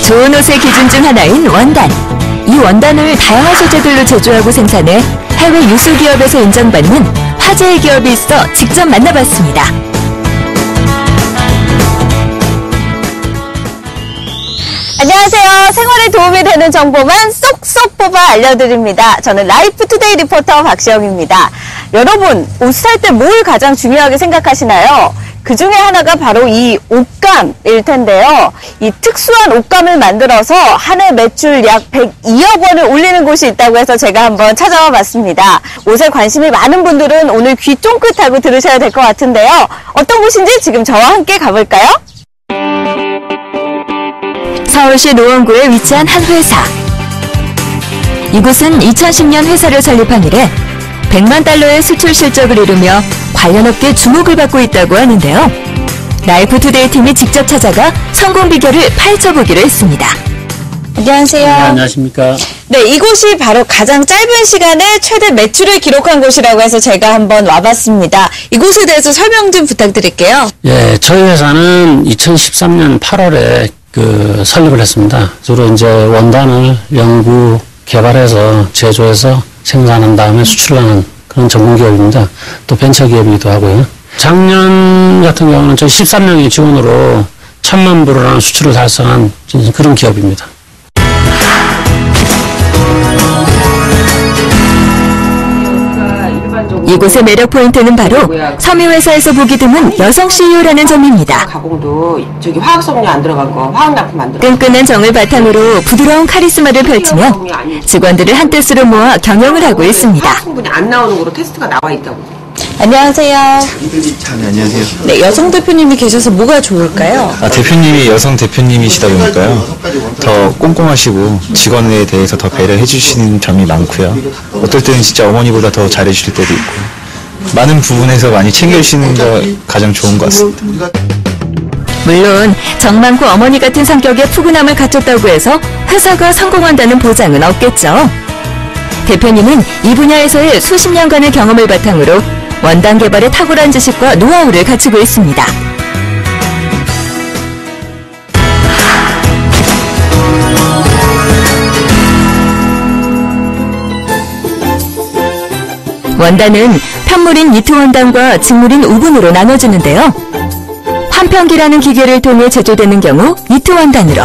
좋은 옷의 기준 중 하나인 원단. 이 원단을 다양한 소재들로 제조하고 생산해 해외 유수 기업에서 인정받는 화제의 기업이 있어 직접 만나봤습니다. 안녕하세요. 생활에 도움이 되는 정보만 쏙쏙 뽑아 알려드립니다. 저는 라이프투데이 리포터 박시영입니다. 여러분, 옷 살 때 뭘 가장 중요하게 생각하시나요? 그 중에 하나가 바로 이 옷감일 텐데요. 이 특수한 옷감을 만들어서 한 해 매출 약 102억 원을 올리는 곳이 있다고 해서 제가 한번 찾아와 봤습니다. 옷에 관심이 많은 분들은 오늘 귀 쫑긋하고 들으셔야 될 것 같은데요. 어떤 곳인지 지금 저와 함께 가볼까요? 서울시 노원구에 위치한 한 회사. 이곳은 2010년 회사를 설립한 이래 100만 달러의 수출 실적을 이루며 관련 업계 주목을 받고 있다고 하는데요. 라이프투데이 팀이 직접 찾아가 성공 비결을 파헤쳐보기로 했습니다. 안녕하세요. 안녕하십니까. 네, 이곳이 바로 가장 짧은 시간에 최대 매출을 기록한 곳이라고 해서 제가 한번 와봤습니다. 이곳에 대해서 설명 좀 부탁드릴게요. 예, 저희 회사는 2013년 8월에 설립을 했습니다. 주로 이제 원단을 연구, 개발해서 제조해서 생산한 다음에 수출하는 그런 전문 기업입니다. 또 벤처 기업이기도 하고요. 작년 같은 경우는 저희 13명의 직원으로 1,000만 불어라는 수출을 달성한 그런 기업입니다. 이곳의 매력 포인트는 바로 섬유회사에서 보기 드문 여성 CEO라는 점입니다. 가공도 저기 화학성료 안 들어간 거, 화학납품 안 들어간 거. 끈끈한 정을 바탕으로 부드러운 카리스마를 펼치며 직원들을 한뜻으로 모아 경영을 하고 있습니다. 화학 성분이 안 나오는 거로 테스트가 나와 있다고. 안녕하세요. 네, 안녕하세요. 네, 여성 대표님이 계셔서 뭐가 좋을까요? 대표님이 여성 대표님이시다 보니까요. 더 꼼꼼하시고 직원에 대해서 더 배려해 주시는 점이 많고요. 어떨 때는 진짜 어머니보다 더 잘해 주실 때도 있고. 많은 부분에서 많이 챙겨주시는 거 가장 좋은 것 같습니다. 물론 정 많고 어머니 같은 성격의 푸근함을 갖췄다고 해서 회사가 성공한다는 보장은 없겠죠. 대표님은 이 분야에서의 수십 년간의 경험을 바탕으로 원단 개발에 탁월한 지식과 노하우를 갖추고 있습니다. 원단은 편물인 니트 원단과 직물인 우분으로 나눠지는데요. 환편기라는 기계를 통해 제조되는 경우 니트 원단으로,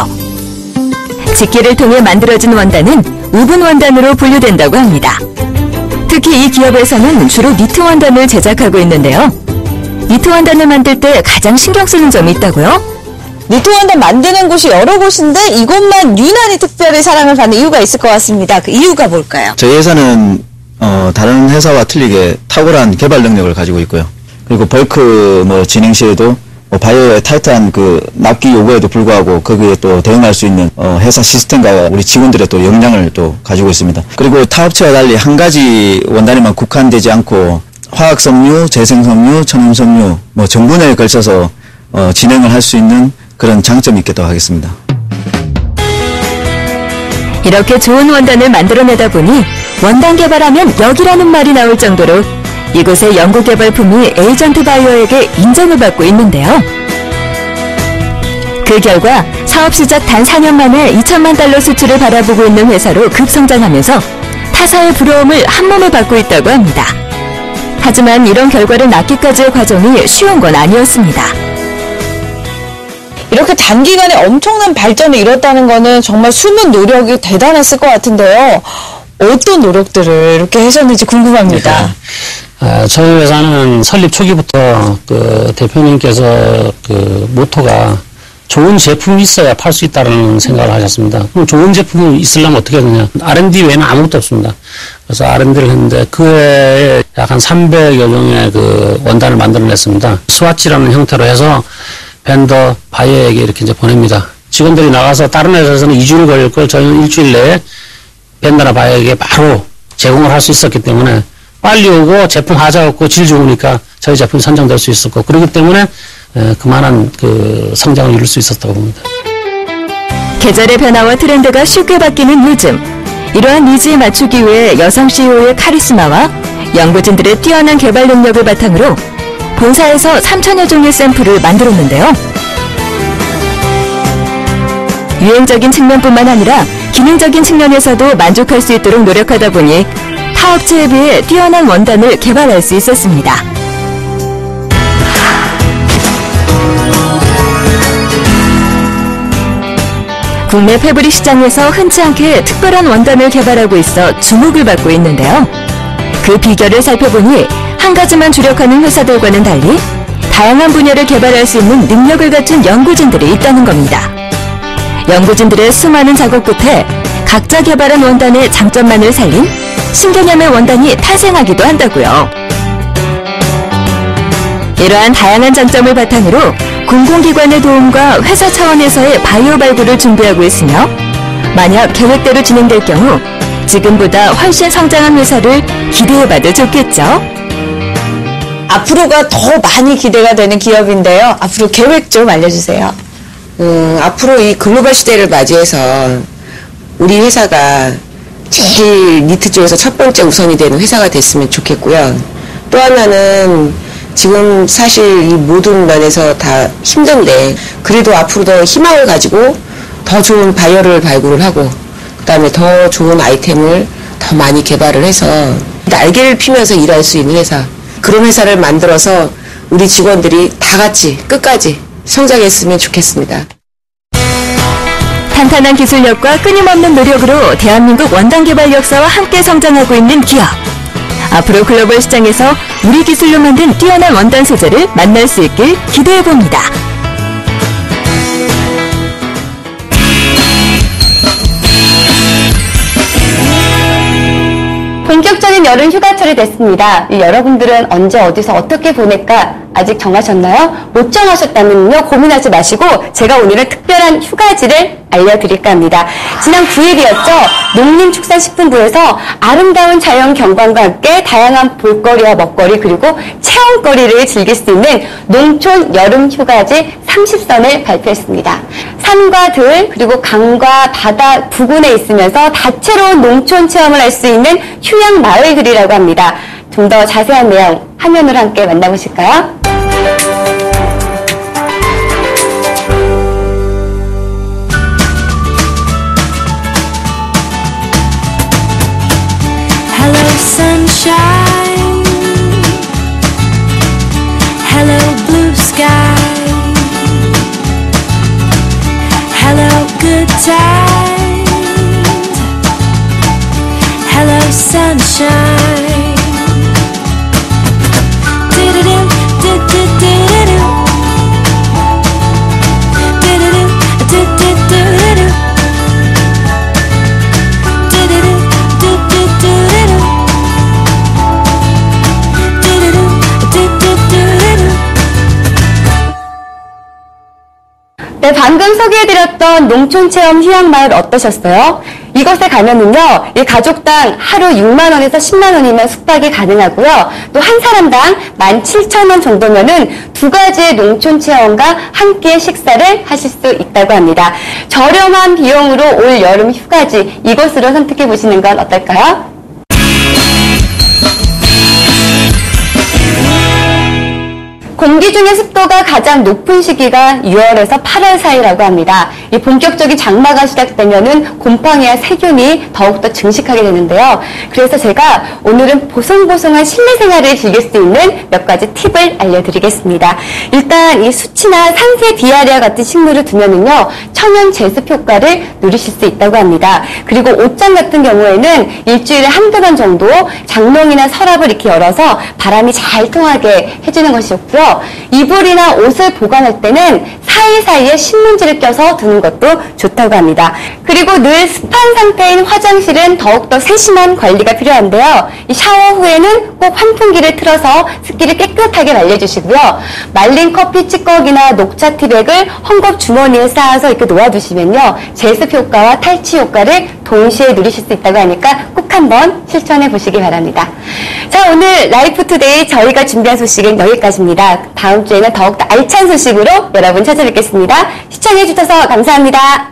직기를 통해 만들어진 원단은 우분 원단으로 분류된다고 합니다. 특히 이 기업에서는 주로 니트 원단을 제작하고 있는데요. 니트 원단을 만들 때 가장 신경 쓰는 점이 있다고요? 니트 원단 만드는 곳이 여러 곳인데 이곳만 유난히 특별히 사랑을 받는 이유가 있을 것 같습니다. 그 이유가 뭘까요? 저희 회사는 다른 회사와 틀리게 탁월한 개발 능력을 가지고 있고요. 그리고 벌크 진행 시에도 바이오의 타이트한 납기 요구에도 불구하고 거기에 또 대응할 수 있는 회사 시스템과 우리 직원들의 또 역량을 또 가지고 있습니다. 그리고 타 업체와 달리 한 가지 원단에만 국한되지 않고 화학섬유, 재생섬유, 천연섬유 전분에 걸쳐서 진행을 할 수 있는 그런 장점이 있기도 하겠습니다. 이렇게 좋은 원단을 만들어내다 보니 원단 개발하면 여기라는 말이 나올 정도로 이곳의 연구개발품이 에이전트 바이어에게 인정을 받고 있는데요. 그 결과 사업 시작 단 4년 만에 2천만 달러 수출을 바라보고 있는 회사로 급성장하면서 타사의 부러움을 한몸에 받고 있다고 합니다. 하지만 이런 결과를 낳기까지의 과정이 쉬운 건 아니었습니다. 이렇게 단기간에 엄청난 발전을 이뤘다는 거는 정말 숨은 노력이 대단했을 것 같은데요. 어떤 노력들을 이렇게 하셨는지 궁금합니다. 저희 회사는 설립 초기부터 대표님께서 모토가 좋은 제품이 있어야 팔 수 있다는 생각을 하셨습니다. 그럼 좋은 제품이 있으려면 어떻게 하느냐. R&D 외에는 아무것도 없습니다. 그래서 R&D를 했는데 그 해에 약 한 300여 종의 원단을 만들어냈습니다. 스와치라는 형태로 해서 벤더 바이어에게 이렇게 이제 보냅니다. 직원들이 나가서 다른 회사에서는 2주일 걸릴 걸 저희는 일주일 내에 벤더나 바이어에게 바로 제공을 할 수 있었기 때문에 빨리 오고 제품 하자 없고 질 좋으니까 저희 제품이 선정될 수 있었고 그렇기 때문에 그만한 성장을 이룰 수 있었다고 봅니다. 계절의 변화와 트렌드가 쉽게 바뀌는 요즘, 이러한 니즈에 맞추기 위해 여성 CEO의 카리스마와 연구진들의 뛰어난 개발 능력을 바탕으로 본사에서 3천여 종의 샘플을 만들었는데요. 유행적인 측면뿐만 아니라 기능적인 측면에서도 만족할 수 있도록 노력하다 보니 타 업체에 비해 뛰어난 원단을 개발할 수 있었습니다. 국내 패브릭 시장에서 흔치 않게 특별한 원단을 개발하고 있어 주목을 받고 있는데요. 그 비결을 살펴보니 한 가지만 주력하는 회사들과는 달리 다양한 분야를 개발할 수 있는 능력을 갖춘 연구진들이 있다는 겁니다. 연구진들의 수많은 작업 끝에 각자 개발한 원단의 장점만을 살린 신개념의 원단이 탄생하기도 한다고요. 이러한 다양한 장점을 바탕으로 공공기관의 도움과 회사 차원에서의 바이오 발굴을 준비하고 있으며 만약 계획대로 진행될 경우 지금보다 훨씬 성장한 회사를 기대해봐도 좋겠죠? 앞으로가 더 많이 기대가 되는 기업인데요. 앞으로 계획 좀 알려주세요. 앞으로 이 글로벌 시대를 맞이해서 우리 회사가 제일 니트 쪽에서 첫 번째 우선이 되는 회사가 됐으면 좋겠고요. 또 하나는 지금 사실 이 모든 면에서 다 힘든데 그래도 앞으로 더 희망을 가지고 더 좋은 바이오를 발굴을 하고 그다음에 더 좋은 아이템을 더 많이 개발을 해서 날개를 피면서 일할 수 있는 회사, 그런 회사를 만들어서 우리 직원들이 다 같이 끝까지 성장했으면 좋겠습니다. 탄탄한 기술력과 끊임없는 노력으로 대한민국 원단 개발 역사와 함께 성장하고 있는 기업. 앞으로 글로벌 시장에서 우리 기술로 만든 뛰어난 원단 소재를 만날 수 있길 기대해봅니다. 본격적인 여름 휴가철이 됐습니다. 여러분들은 언제 어디서 어떻게 보낼까 아직 정하셨나요? 못 정하셨다면요 고민하지 마시고 제가 오늘은 특별한 휴가지를 알려드릴까 합니다. 지난 9일이었죠. 농림축산식품부에서 아름다운 자연 경관과 함께 다양한 볼거리와 먹거리 그리고 체험거리를 즐길 수 있는 농촌 여름 휴가지 30선을 발표했습니다. 산과 들 그리고 강과 바다 부근에 있으면서 다채로운 농촌 체험을 할 수 있는 휴양 마을들이라고 합니다. 좀 더 자세한 내용 화면으로 함께 만나보실까요? Hello sunshine, hello blue sky, hello good times, hello sunshine. Do-do-do, do-do-do-do-do. Do-do-do, do-do-do-do-do. Do-do-do, do-do-do-do-do. 네, 방금 소개해드렸던 농촌체험 휴양마을 어떠셨어요? 이곳에 가면은요, 이 가족당 하루 6만 원에서 10만 원이면 숙박이 가능하고요. 또 한 사람당 17,000원 정도면은 두 가지의 농촌체험과 함께 식사를 하실 수 있다고 합니다. 저렴한 비용으로 올 여름 휴가지 이곳으로 선택해 보시는 건 어떨까요? 공기 중의 습도가 가장 높은 시기가 6월에서 8월 사이라고 합니다. 이 본격적인 장마가 시작되면은 곰팡이와 세균이 더욱더 증식하게 되는데요. 그래서 제가 오늘은 보송보송한 실내 생활을 즐길 수 있는 몇 가지 팁을 알려드리겠습니다. 일단 이 수치나 산세 디아리아 같은 식물을 두면은요, 천연 제습 효과를 누리실 수 있다고 합니다. 그리고 옷장 같은 경우에는 일주일에 한두 번 정도 장롱이나 서랍을 이렇게 열어서 바람이 잘 통하게 해주는 것이 좋고요. 이불이나 옷을 보관할 때는 사이사이에 신문지를 껴서 두는 것도 좋다고 합니다. 그리고 늘 습한 상태인 화장실은 더욱더 세심한 관리가 필요한데요. 이 샤워 후에는 꼭 환풍기를 틀어서 습기를 깨끗하게 말려주시고요. 말린 커피 찌꺼기나 녹차 티백을 헝겊 주머니에 쌓아서 이렇게 놓아두시면요, 제습 효과와 탈취 효과를 동시에 누리실 수 있다고 하니까 꼭 한번 실천해 보시기 바랍니다. 자, 오늘 라이프투데이 저희가 준비한 소식은 여기까지입니다. 다음 주에는 더욱더 알찬 소식으로 여러분 찾아뵙겠습니다. 시청해 주셔서 감사합니다.